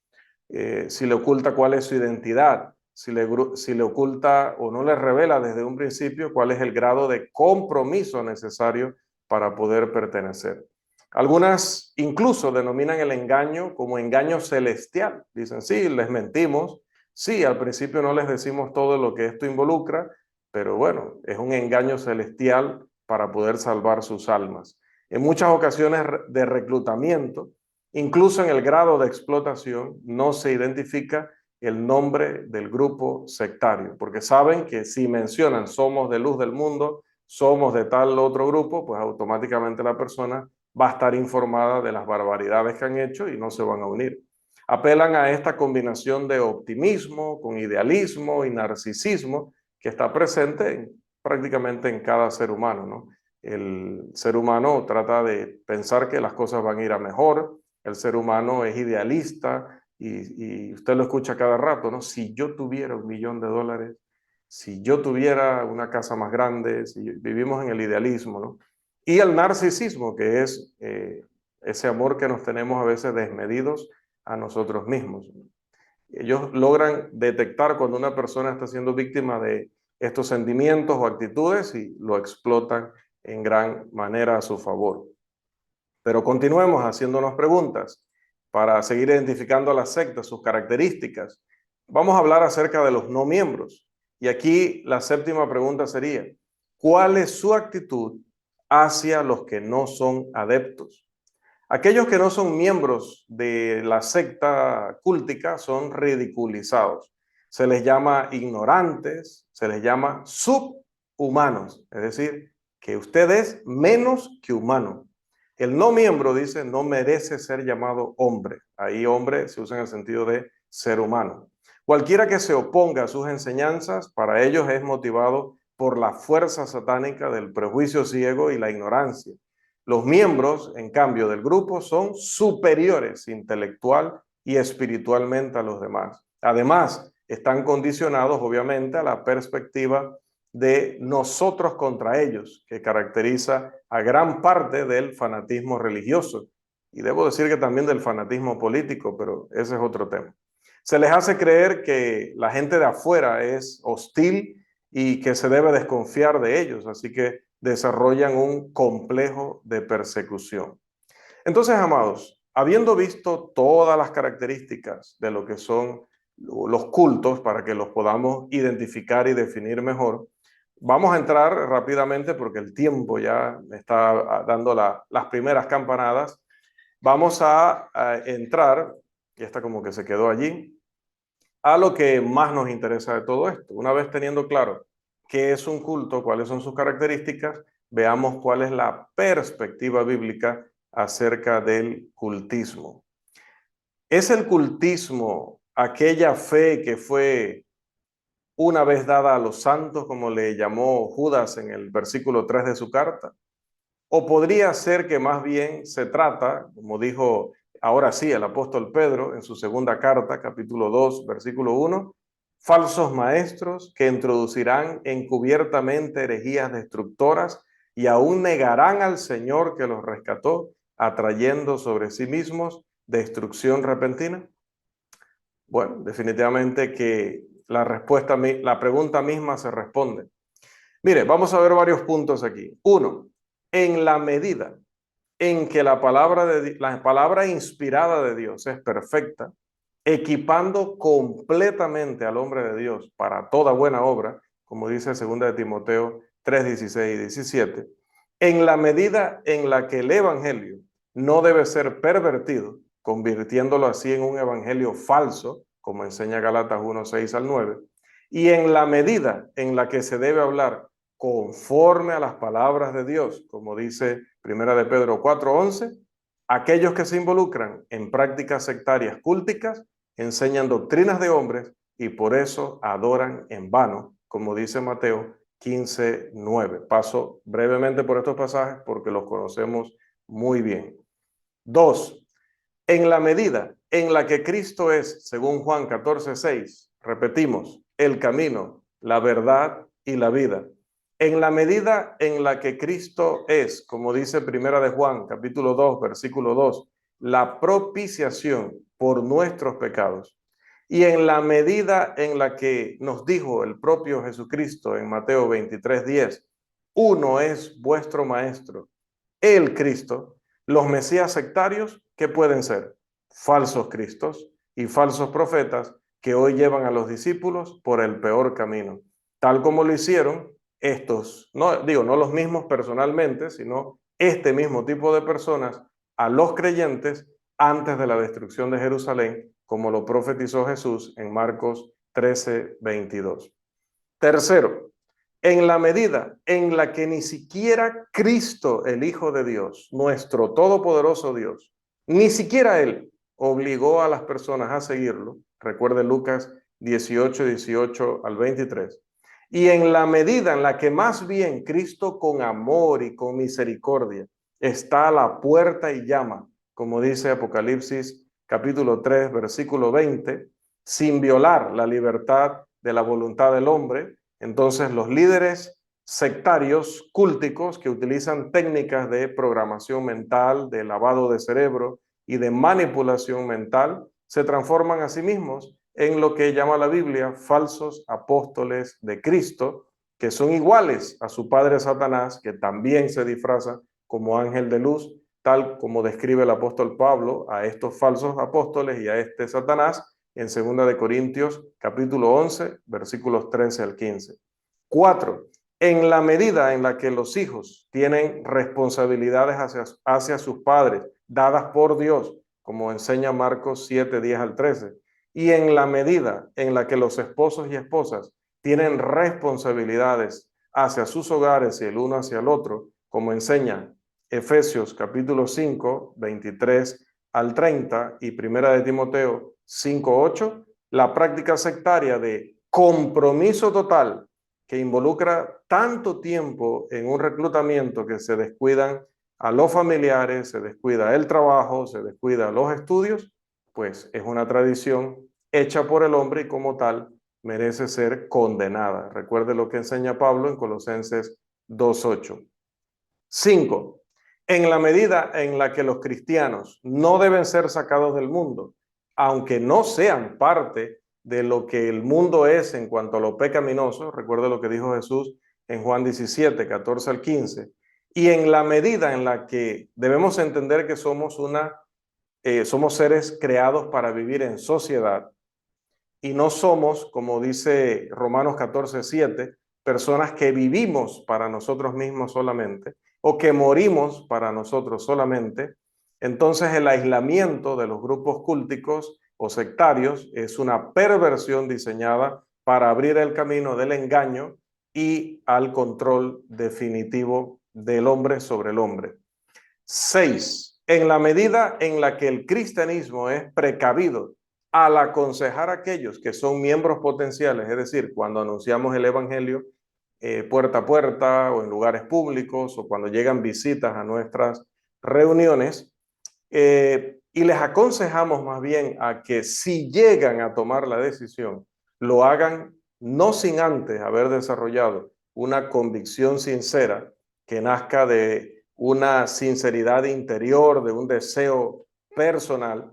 A: si le oculta cuál es su identidad, si le oculta o no le revela desde un principio cuál es el grado de compromiso necesario para poder pertenecer. Algunas incluso denominan el engaño como engaño celestial. Dicen, sí, les mentimos, sí, al principio no les decimos todo lo que esto involucra, pero bueno, es un engaño celestial para poder salvar sus almas. En muchas ocasiones de reclutamiento, incluso en el grado de explotación, no se identifica el nombre del grupo sectario, porque saben que si mencionan somos de luz del mundo, somos de tal otro grupo, pues automáticamente la persona va a estar informada de las barbaridades que han hecho y no se van a unir. Apelan a esta combinación de optimismo con idealismo y narcisismo que está presente prácticamente en cada ser humano, ¿no? El ser humano trata de pensar que las cosas van a ir a mejor, el ser humano es idealista y usted lo escucha cada rato, ¿no? Si yo tuviera $1.000.000, si yo tuviera una casa más grande, si vivimos en el idealismo, ¿no? Y el narcisismo, que es ese amor que nos tenemos a veces desmedidos a nosotros mismos. Ellos logran detectar cuando una persona está siendo víctima de estos sentimientos o actitudes y lo explotan en gran manera a su favor. Pero continuemos haciéndonos preguntas para seguir identificando a las sectas, sus características. Vamos a hablar acerca de los no miembros. Y aquí la séptima pregunta sería, ¿cuál es su actitud hacia los que no son adeptos? Aquellos que no son miembros de la secta cúltica son ridiculizados. Se les llama ignorantes, se les llama subhumanos, es decir, que usted es menos que humano. El no miembro, dice, no merece ser llamado hombre. Ahí hombre se usa en el sentido de ser humano. Cualquiera que se oponga a sus enseñanzas, para ellos es motivado por la fuerza satánica del prejuicio ciego y la ignorancia. Los miembros, en cambio, del grupo son superiores intelectual y espiritualmente a los demás. Además, están condicionados, obviamente, a la perspectiva de nosotros contra ellos, que caracteriza a gran parte del fanatismo religioso. Y debo decir que también del fanatismo político, pero ese es otro tema. Se les hace creer que la gente de afuera es hostil y que se debe desconfiar de ellos, así que desarrollan un complejo de persecución. Entonces, amados, habiendo visto todas las características de lo que son los cultos para que los podamos identificar y definir mejor, vamos a entrar rápidamente porque el tiempo ya me está dando las primeras campanadas. Vamos a entrar, y esta como que se quedó allí, a lo que más nos interesa de todo esto. Una vez teniendo claro qué es un culto, cuáles son sus características, veamos cuál es la perspectiva bíblica acerca del cultismo. ¿Es el cultismo aquella fe que fue una vez dada a los santos, como le llamó Judas en el versículo 3 de su carta? ¿O podría ser que más bien se trata, como dijo ahora sí el apóstol Pedro en su segunda carta, capítulo 2, versículo 1, falsos maestros que introducirán encubiertamente herejías destructoras y aún negarán al Señor que los rescató, atrayendo sobre sí mismos destrucción repentina? Bueno, definitivamente que la pregunta misma se responde. Mire, vamos a ver varios puntos aquí. Uno, en la medida en que la palabra inspirada de Dios es perfecta, equipando completamente al hombre de Dios para toda buena obra, como dice 2 de Timoteo 3, 16 y 17, en la medida en la que el evangelio no debe ser pervertido, convirtiéndolo así en un evangelio falso, como enseña Gálatas 1, 6 al 9, y en la medida en la que se debe hablar conforme a las palabras de Dios, como dice 1 de Pedro 4:11, aquellos que se involucran en prácticas sectarias culticas enseñan doctrinas de hombres y por eso adoran en vano, como dice Mateo 15:9. Paso brevemente por estos pasajes porque los conocemos muy bien. 2. En la medida en la que Cristo es, según Juan 14:6, repetimos, el camino, la verdad y la vida. En la medida en la que Cristo es, como dice Primera de Juan, capítulo 2, versículo 2, la propiciación por nuestros pecados. Y en la medida en la que nos dijo el propio Jesucristo en Mateo 23:10, uno es vuestro maestro, el Cristo. Los mesías sectarios, ¿qué pueden ser? Falsos cristos y falsos profetas que hoy llevan a los discípulos por el peor camino, tal como lo hicieron estos, no digo, no los mismos personalmente, sino este mismo tipo de personas a los creyentes antes de la destrucción de Jerusalén, como lo profetizó Jesús en Marcos 13:22. Tercero, en la medida en la que ni siquiera Cristo, el Hijo de Dios, nuestro todopoderoso Dios, ni siquiera Él obligó a las personas a seguirlo, recuerde Lucas 18, 18 al 23, y en la medida en la que más bien Cristo con amor y con misericordia está a la puerta y llama, como dice Apocalipsis capítulo 3, versículo 20, sin violar la libertad de la voluntad del hombre, entonces los líderes sectarios cúlticos que utilizan técnicas de programación mental, de lavado de cerebro y de manipulación mental, se transforman a sí mismos en lo que llama la Biblia falsos apóstoles de Cristo, que son iguales a su padre Satanás, que también se disfraza como ángel de luz, tal como describe el apóstol Pablo a estos falsos apóstoles y a este Satanás en 2 de Corintios capítulo 11, versículos 13 al 15. 4. En la medida en la que los hijos tienen responsabilidades hacia sus padres, dadas por Dios, como enseña Marcos 7, 10 al 13, y en la medida en la que los esposos y esposas tienen responsabilidades hacia sus hogares y el uno hacia el otro, como enseña Efesios capítulo 5, 23 al 30 y Primera de Timoteo 5:8, la práctica sectaria de compromiso total que involucra tanto tiempo en un reclutamiento que se descuidan a los familiares, se descuida el trabajo, se descuida los estudios, pues es una tradición hecha por el hombre y como tal merece ser condenada. Recuerde lo que enseña Pablo en Colosenses 2:8. 5. En la medida en la que los cristianos no deben ser sacados del mundo, aunque no sean parte de lo que el mundo es en cuanto a lo pecaminoso, recuerde lo que dijo Jesús en Juan 17, 14 al 15, y en la medida en la que debemos entender que somos somos seres creados para vivir en sociedad y no somos, como dice Romanos 14, 7, personas que vivimos para nosotros mismos solamente o que morimos para nosotros solamente. Entonces el aislamiento de los grupos cúlticos o sectarios es una perversión diseñada para abrir el camino del engaño y al control definitivo del hombre sobre el hombre. 6. En la medida en la que el cristianismo es precavido al aconsejar a aquellos que son miembros potenciales, es decir, cuando anunciamos el evangelio puerta a puerta o en lugares públicos o cuando llegan visitas a nuestras reuniones, y les aconsejamos más bien a que si llegan a tomar la decisión, lo hagan no sin antes haber desarrollado una convicción sincera que nazca de una sinceridad interior, de un deseo personal,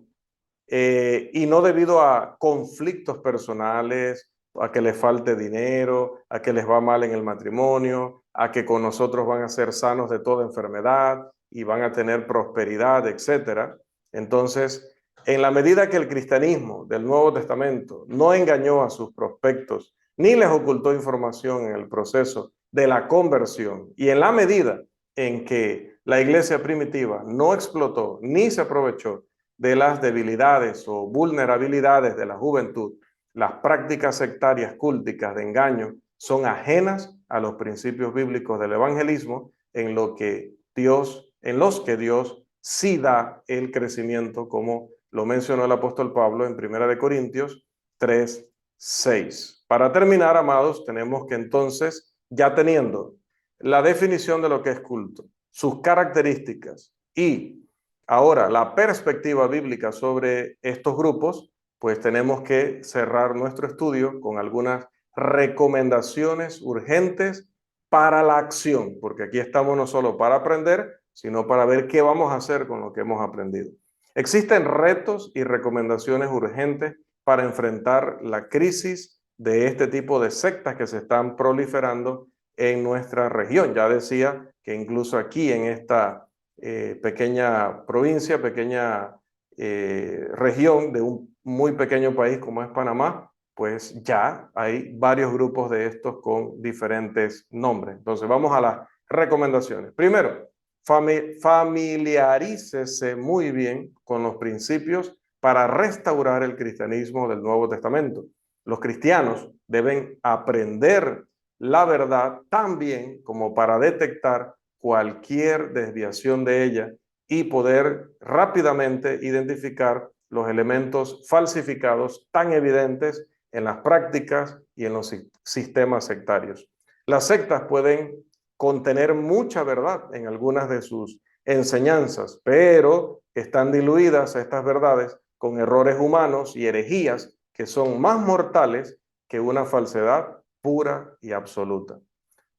A: y no debido a conflictos personales, a que les falte dinero, a que les va mal en el matrimonio, a que con nosotros van a ser sanos de toda enfermedad y van a tener prosperidad, etcétera. Entonces, en la medida que el cristianismo del Nuevo Testamento no engañó a sus prospectos, ni les ocultó información en el proceso de la conversión, y en la medida en que la iglesia primitiva no explotó ni se aprovechó de las debilidades o vulnerabilidades de la juventud, las prácticas sectarias cúlticas de engaño son ajenas a los principios bíblicos del evangelismo en los que Dios sí da el crecimiento, como lo mencionó el apóstol Pablo en 1 Corintios 3, 6. Para terminar, amados, tenemos que entonces, ya teniendo la definición de lo que es culto, sus características y ahora la perspectiva bíblica sobre estos grupos, pues tenemos que cerrar nuestro estudio con algunas recomendaciones urgentes para la acción, porque aquí estamos no solo para aprender, sino para ver qué vamos a hacer con lo que hemos aprendido. Existen retos y recomendaciones urgentes para enfrentar la crisis de este tipo de sectas que se están proliferando en nuestra región. Ya decía que incluso aquí en esta pequeña provincia, pequeña región de un muy pequeño país como es Panamá, pues ya hay varios grupos de estos con diferentes nombres. Entonces vamos a las recomendaciones. Primero, familiarícese muy bien con los principios para restaurar el cristianismo del Nuevo Testamento. Los cristianos deben aprender la verdad tan bien como para detectar cualquier desviación de ella y poder rápidamente identificar los elementos falsificados tan evidentes en las prácticas y en los sistemas sectarios. Las sectas pueden contener mucha verdad en algunas de sus enseñanzas, pero están diluidas estas verdades con errores humanos y herejías que son más mortales que una falsedad pura y absoluta.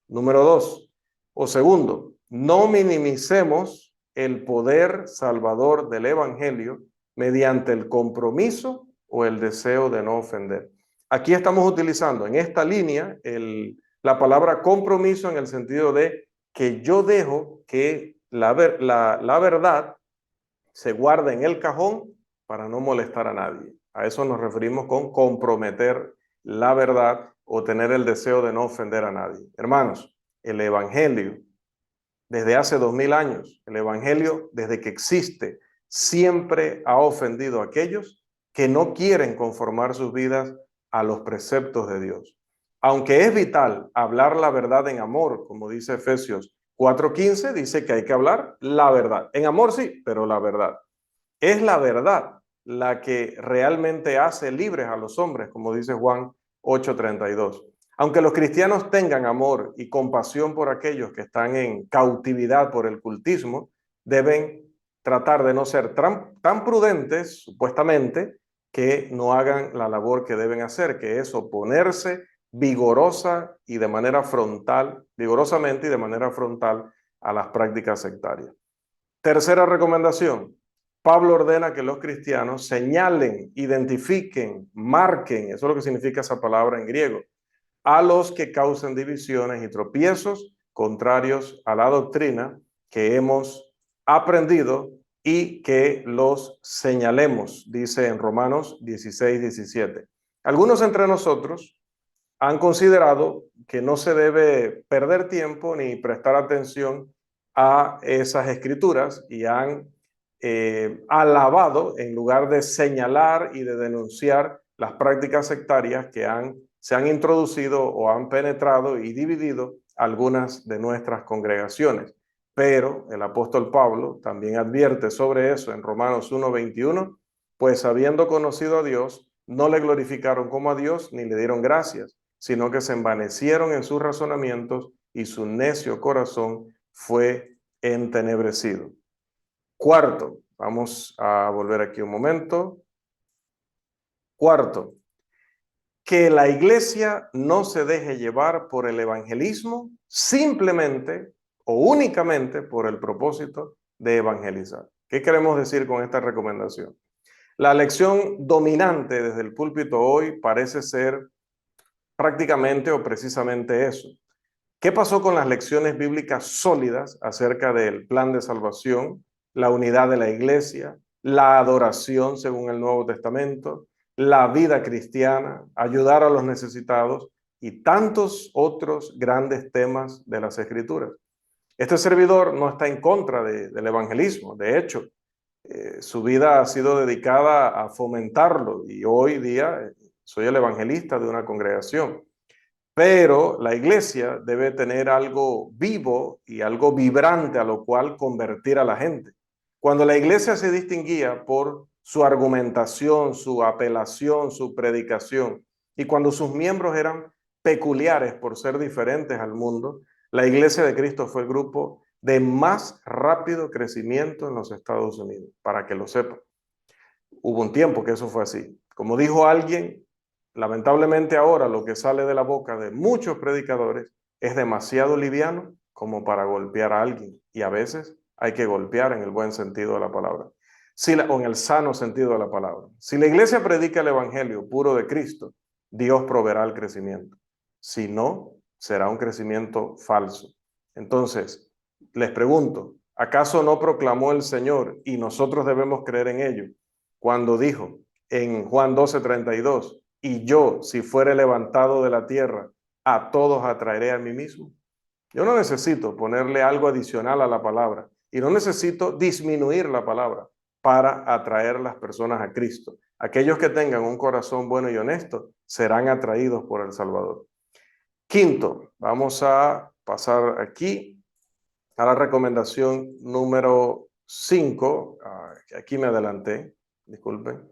A: Número 2, o segundo, no minimicemos el poder salvador del evangelio mediante el compromiso o el deseo de no ofender. Aquí estamos utilizando en esta línea la palabra compromiso en el sentido de que yo dejo que la verdad se guarde en el cajón para no molestar a nadie. A eso nos referimos con comprometer la verdad o tener el deseo de no ofender a nadie. Hermanos, el evangelio desde hace 2000 años, el evangelio desde que existe, siempre ha ofendido a aquellos que no quieren conformar sus vidas a los preceptos de Dios. Aunque es vital hablar la verdad en amor, como dice Efesios 4:15, dice que hay que hablar la verdad. En amor sí, pero la verdad. Es la verdad la que realmente hace libres a los hombres, como dice Juan 8:32. Aunque los cristianos tengan amor y compasión por aquellos que están en cautividad por el cultismo, deben tratar de no ser tan prudentes, supuestamente, que no hagan la labor que deben hacer, que es oponerse vigorosamente y de manera frontal a las prácticas sectarias. Tercera recomendación. Pablo ordena que los cristianos señalen, identifiquen, marquen, eso es lo que significa esa palabra en griego, a los que causan divisiones y tropiezos contrarios a la doctrina que hemos aprendido y que los señalemos, dice en Romanos 16:17. Algunos entre nosotros han considerado que no se debe perder tiempo ni prestar atención a esas escrituras y han alabado en lugar de señalar y de denunciar las prácticas sectarias que se han introducido o han penetrado y dividido algunas de nuestras congregaciones. Pero el apóstol Pablo también advierte sobre eso en Romanos 1:21, pues habiendo conocido a Dios, no le glorificaron como a Dios ni le dieron gracias, sino que se envanecieron en sus razonamientos y su necio corazón fue entenebrecido. Cuarto, vamos a volver aquí un momento. Cuarto, que la iglesia no se deje llevar por el evangelismo simplemente o únicamente por el propósito de evangelizar. ¿Qué queremos decir con esta recomendación? La lección dominante desde el púlpito hoy parece ser prácticamente o precisamente eso. ¿Qué pasó con las lecciones bíblicas sólidas acerca del plan de salvación, la unidad de la iglesia, la adoración según el Nuevo Testamento, la vida cristiana, ayudar a los necesitados y tantos otros grandes temas de las Escrituras? Este servidor no está en contra del evangelismo. De hecho, su vida ha sido dedicada a fomentarlo y hoy día soy el evangelista de una congregación. Pero la iglesia debe tener algo vivo y algo vibrante a lo cual convertir a la gente. Cuando la iglesia se distinguía por su argumentación, su apelación, su predicación, y cuando sus miembros eran peculiares por ser diferentes al mundo, la iglesia de Cristo fue el grupo de más rápido crecimiento en los Estados Unidos, para que lo sepan. Hubo un tiempo que eso fue así. Como dijo alguien, lamentablemente ahora lo que sale de la boca de muchos predicadores es demasiado liviano como para golpear a alguien. Y a veces hay que golpear en el buen sentido de la palabra, o en el sano sentido de la palabra. Si la iglesia predica el evangelio puro de Cristo, Dios proveerá el crecimiento. Si no, será un crecimiento falso. Entonces, les pregunto, ¿acaso no proclamó el Señor y nosotros debemos creer en ello cuando dijo en Juan 12:32, y yo, si fuere levantado de la tierra, a todos atraeré a mí mismo? Yo no necesito ponerle algo adicional a la palabra y no necesito disminuir la palabra para atraer a las personas a Cristo. Aquellos que tengan un corazón bueno y honesto serán atraídos por el Salvador. Quinto, vamos a pasar aquí a la recomendación número 5. Aquí me adelanté, disculpen.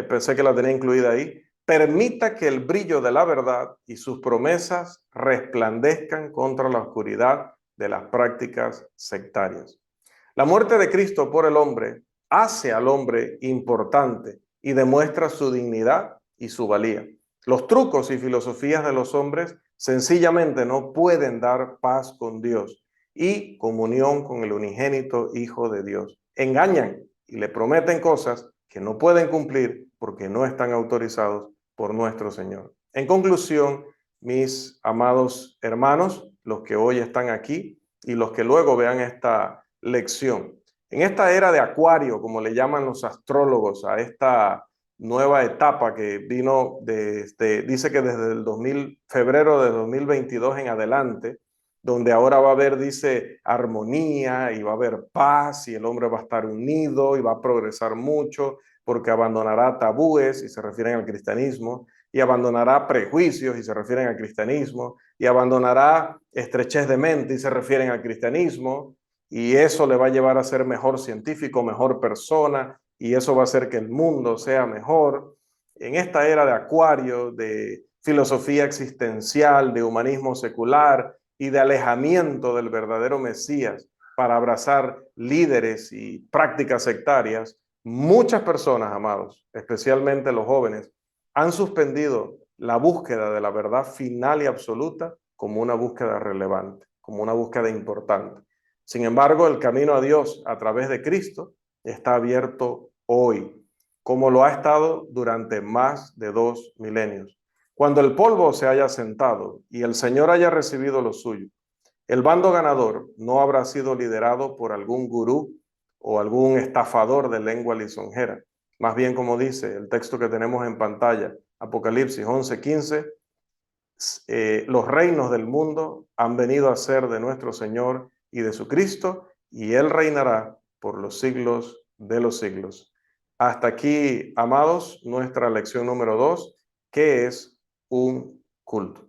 A: Pensé que la tenía incluida ahí. Permita que el brillo de la verdad y sus promesas resplandezcan contra la oscuridad de las prácticas sectarias. La muerte de Cristo por el hombre hace al hombre importante y demuestra su dignidad y su valía. Los trucos y filosofías de los hombres sencillamente no pueden dar paz con Dios y comunión con el unigénito Hijo de Dios. Engañan y le prometen cosas que no pueden cumplir porque no están autorizados por nuestro Señor. En conclusión, mis amados hermanos, los que hoy están aquí y los que luego vean esta lección, en esta era de Acuario, como le llaman los astrólogos, a esta nueva etapa que vino dice que desde el febrero de 2022 en adelante, donde ahora va a haber, dice, armonía y va a haber paz y el hombre va a estar unido y va a progresar mucho porque abandonará tabúes y se refieren al cristianismo, y abandonará prejuicios y se refieren al cristianismo, y abandonará estrechez de mente y se refieren al cristianismo, y eso le va a llevar a ser mejor científico, mejor persona, y eso va a hacer que el mundo sea mejor. En esta era de Acuario, de filosofía existencial, de humanismo secular y de alejamiento del verdadero Mesías para abrazar líderes y prácticas sectarias, muchas personas, amados, especialmente los jóvenes, han suspendido la búsqueda de la verdad final y absoluta como una búsqueda relevante, como una búsqueda importante. Sin embargo, el camino a Dios a través de Cristo está abierto hoy, como lo ha estado durante más de 2 milenios. Cuando el polvo se haya sentado y el Señor haya recibido lo suyo, el bando ganador no habrá sido liderado por algún gurú o algún estafador de lengua lisonjera. Más bien, como dice el texto que tenemos en pantalla, Apocalipsis 11:15, los reinos del mundo han venido a ser de nuestro Señor y de su Cristo, y Él reinará por los siglos de los siglos. Hasta aquí, amados, nuestra lección número 2, ¿qué es un culto?